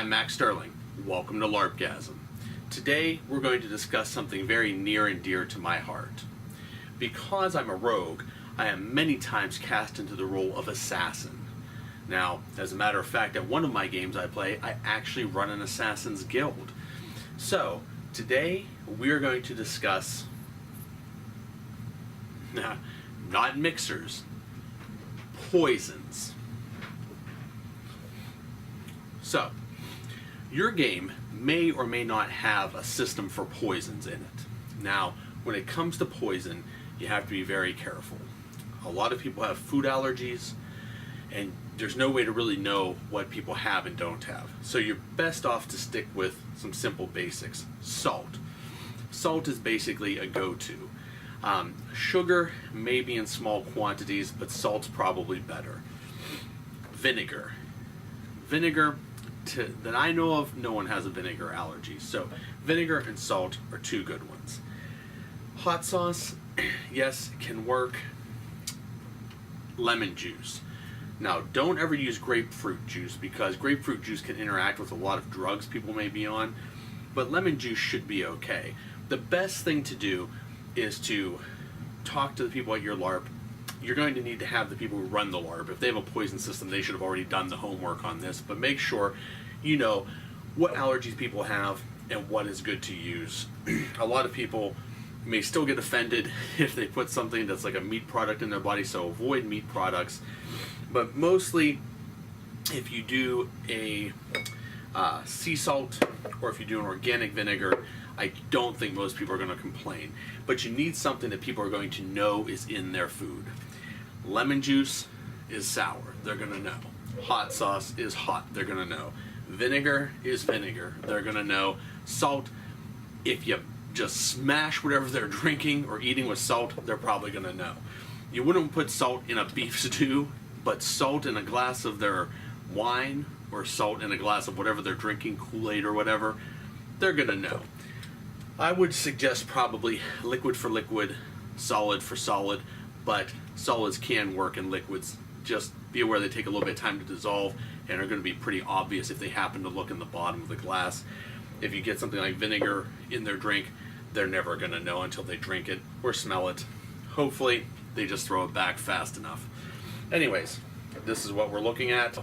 I'm Maxx Sterling. Welcome to Larpgasm. Today we're going to discuss something very near and dear to my heart. Because I'm a rogue, I am many times cast into the role of assassin. Now, as a matter of fact, at one of my games I play, I actually run an assassin's guild. So, today we are going to discuss not mixers, poisons. So, your game may or may not have a system for poisons in it. Now, when it comes to poison, you have to be very careful. A lot of people have food allergies, and there's no way to really know what people have and don't have. So you're best off to stick with some simple basics. Salt. Salt is basically a go-to. Sugar may be in small quantities, but salt's probably better. Vinegar. Vinegar, that I know of, no one has a vinegar allergy. So vinegar and salt are two good ones. Hot sauce, yes, it can work. Lemon juice. Now, don't ever use grapefruit juice because grapefruit juice can interact with a lot of drugs people may be on, but lemon juice should be okay. The best thing to do is to talk to the people at your LARP. You're going to need to have the people who run the LARP. If they have a poison system, they should have already done the homework on this, but make sure you know what allergies people have and what is good to use. A lot of people may still get offended if they put something that's like a meat product in their body, so avoid meat products. But mostly, if you do a sea salt or if you do an organic vinegar, I don't think most people are going to complain. But you need something that people are going to know is in their food. Lemon juice is sour, they're going to know. Hot sauce is hot, they're going to know. Vinegar is vinegar, they're going to know. Salt, if you just smash whatever they're drinking or eating with salt, they're probably going to know. You wouldn't put salt in a beef stew, but salt in a glass of their wine or salt in a glass of whatever they're drinking, Kool-Aid or whatever, they're going to know. I would suggest probably liquid for liquid, solid for solid, but solids can work in liquids. Just be aware they take a little bit of time to dissolve and are going to be pretty obvious if they happen to look in the bottom of the glass. If you get something like vinegar in their drink, they're never going to know until they drink it or smell it. Hopefully, they just throw it back fast enough. Anyways, this is what we're looking at.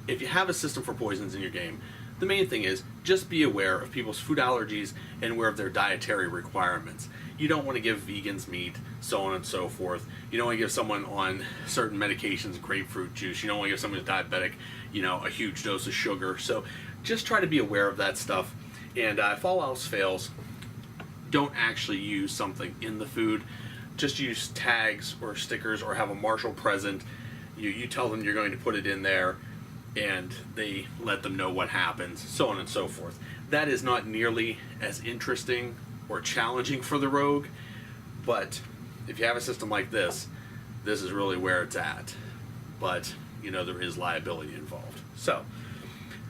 If you have a system for poisons in your game, the main thing is just be aware of people's food allergies and aware of their dietary requirements. You don't want to give vegans meat, so on and so forth. You don't want to give someone on certain medications grapefruit juice. You don't want to give someone who's diabetic, a huge dose of sugar. So just try to be aware of that stuff. And if all else fails, don't actually use something in the food. Just use tags or stickers or have a marshal present. You tell them you're going to put it in there and they let them know what happens, so on and so forth. That is not nearly as interesting or challenging for the rogue, but if you have a system like this is really where it's at. But, there is liability involved. So,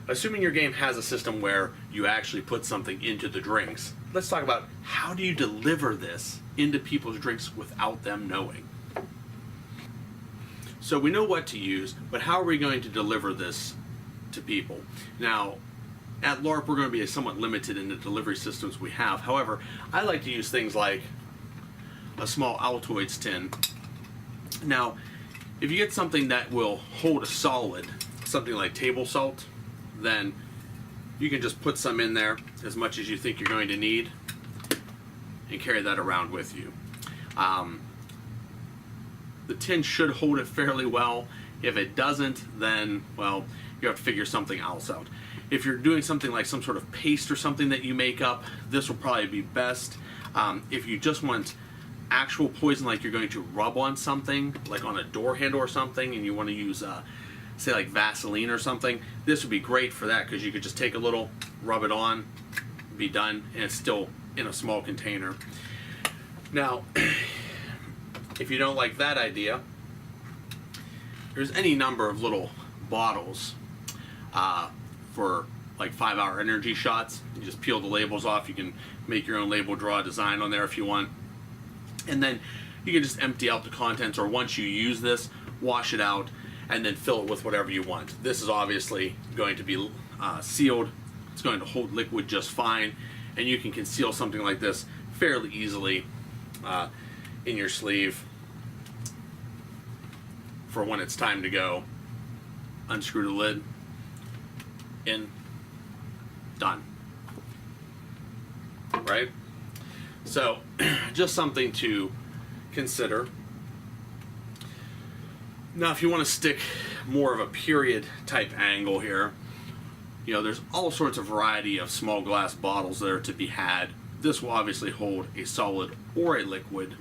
assuming your game has a system where you actually put something into the drinks, let's talk about how do you deliver this into people's drinks without them knowing. So we know what to use, but how are we going to deliver this to people? Now, at LARP, we're going to be somewhat limited in the delivery systems we have. However, I like to use things like a small Altoids tin. Now, if you get something that will hold a solid, something like table salt, then you can just put some in there, as much as you think you're going to need, and carry that around with you. The tin should hold it fairly well. If it doesn't, then, well, you have to figure something else out. If you're doing something like some sort of paste or something that you make up, this will probably be best. If you just want actual poison, like you're going to rub on something, like on a door handle or something, and you want to use, say, like Vaseline or something, this would be great for that because you could just take a little, rub it on, be done, and it's still in a small container. Now, if you don't like that idea, there's any number of little bottles for like 5-hour energy shots. You just peel the labels off. You can make your own label, draw a design on there if you want. And then you can just empty out the contents, or once you use this, wash it out and then fill it with whatever you want. This is obviously going to be sealed, it's going to hold liquid just fine, and you can conceal something like this fairly easily in your sleeve for when it's time to go. Unscrew the lid, in, done. Right? So, just something to consider. Now, if you want to stick more of a period type angle here, you know, there's all sorts of variety of small glass bottles that are to be had. This will obviously hold a solid or a liquid,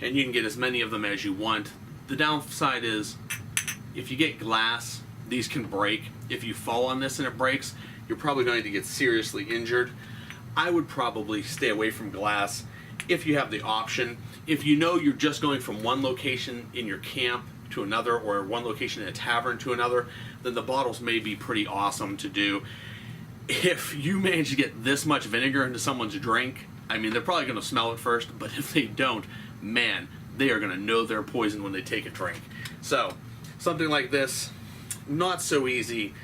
and you can get as many of them as you want. The downside is, if you get glass, these can break. If you fall on this and it breaks, you're probably going to get seriously injured. I would probably stay away from glass if you have the option. If you know you're just going from one location in your camp to another, or one location in a tavern to another, then the bottles may be pretty awesome to do. If you manage to get this much vinegar into someone's drink, I mean, they're probably going to smell it first, but if they don't, man, they are going to know they're poisoned when they take a drink. So, something like this, not so easy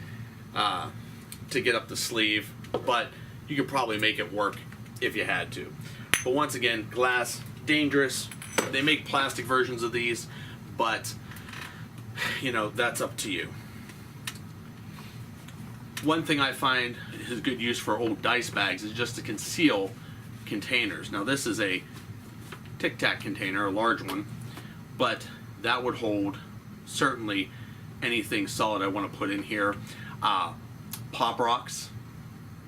to get up the sleeve, but you could probably make it work if you had to. But once again, glass, dangerous. They make plastic versions of these, but, you know, that's up to you. One thing I find is good use for old dice bags is just to conceal containers. Now, this is a Tic Tac container, a large one, but that would hold certainly anything solid I want to put in here. Pop rocks.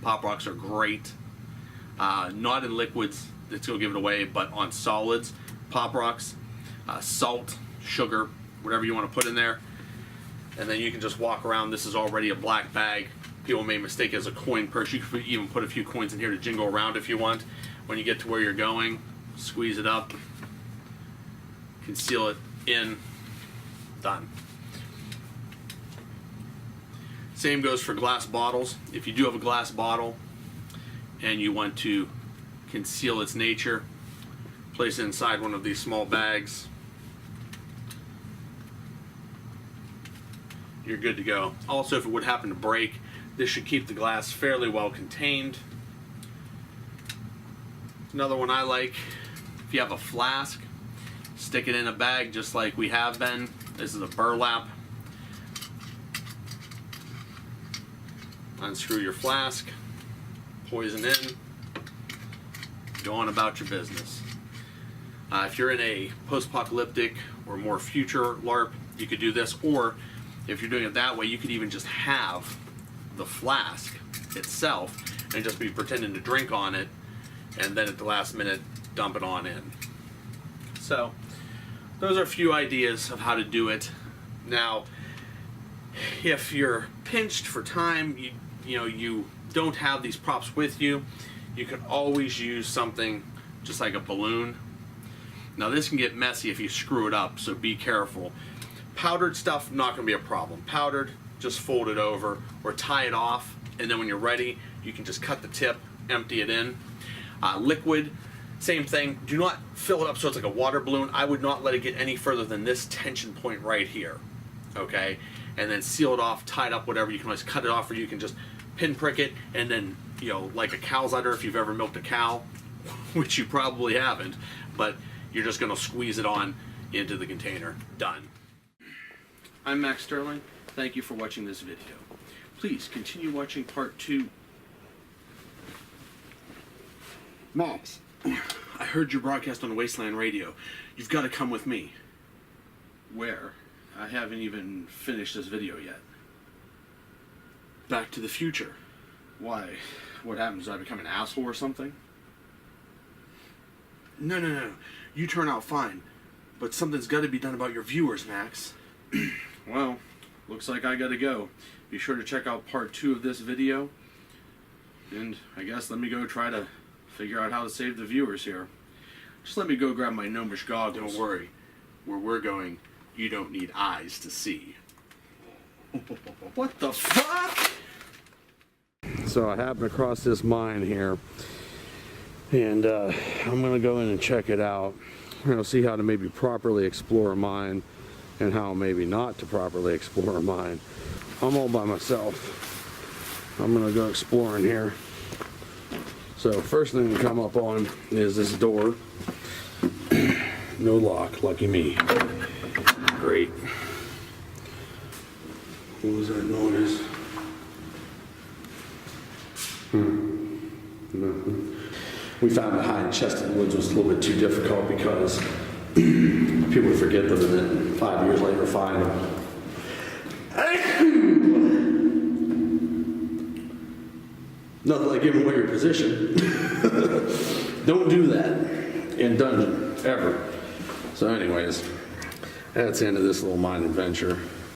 Pop rocks are great. Not in liquids, that's going to give it away, but on solids. Pop rocks, salt, sugar, whatever you want to put in there. And then you can just walk around. This is already a black bag. People may mistake it as a coin purse. You could even put a few coins in here to jingle around if you want. When you get to where you're going, squeeze it up, conceal it in, done. Same goes for glass bottles. If you do have a glass bottle and you want to conceal its nature, place it inside one of these small bags. You're good to go. Also, if it would happen to break, this should keep the glass fairly well contained. Another one I like, if you have a flask, stick it in a bag just like we have been. This is a burlap. Unscrew your flask, poison in, go on about your business. If you're in a post-apocalyptic or more future LARP, you could do this, or if you're doing it that way, you could even just have the flask itself and just be pretending to drink on it, and then at the last minute dump it on in. So those are a few ideas of how to do it. Now, if you're pinched for time, you don't have these props with you, you can always use something just like a balloon. Now, this can get messy if you screw it up, so be careful. Powdered stuff, not going to be a problem. Powdered, just fold it over or tie it off, and then when you're ready, you can just cut the tip, empty it in. Liquid, same thing. Do not fill it up so it's like a water balloon. I would not let it get any further than this tension point right here. Okay? And then seal it off, tie it up, whatever. You can always cut it off, or you can just pinprick it, and then, like a cow's udder, if you've ever milked a cow, which you probably haven't, but you're just going to squeeze it on into the container. Done. I'm Maxx Sterling. Thank you for watching this video. Please continue watching part 2. Max, I heard your broadcast on Wasteland Radio. You've got to come with me. where? I haven't even finished this video yet. Back to the Future. Why? What happens? Do I become an asshole or something? No. You turn out fine. But something's got to be done about your viewers, Max. Well, looks like I gotta go. Be sure to check out part 2 of this video. And I guess let me go try to figure out how to save the viewers here. Just let me go grab my gnomish goggles. Don't worry. Where we're going, you don't need eyes to see. What the fuck? So I happened across this mine here, and I'm going to go in and check it out. I'm going to see how to maybe properly explore a mine and how maybe not to properly explore a mine. I'm all by myself. I'm gonna go exploring here. So first thing to come up on is this door. No lock, lucky me. Great. What was that noise? Nothing. We found the high chested woods was a little bit too difficult because people would forget them and then 5 years later find them. Nothing like giving away your position. Don't do that in dungeon, ever. So anyways, that's the end of this little mine adventure.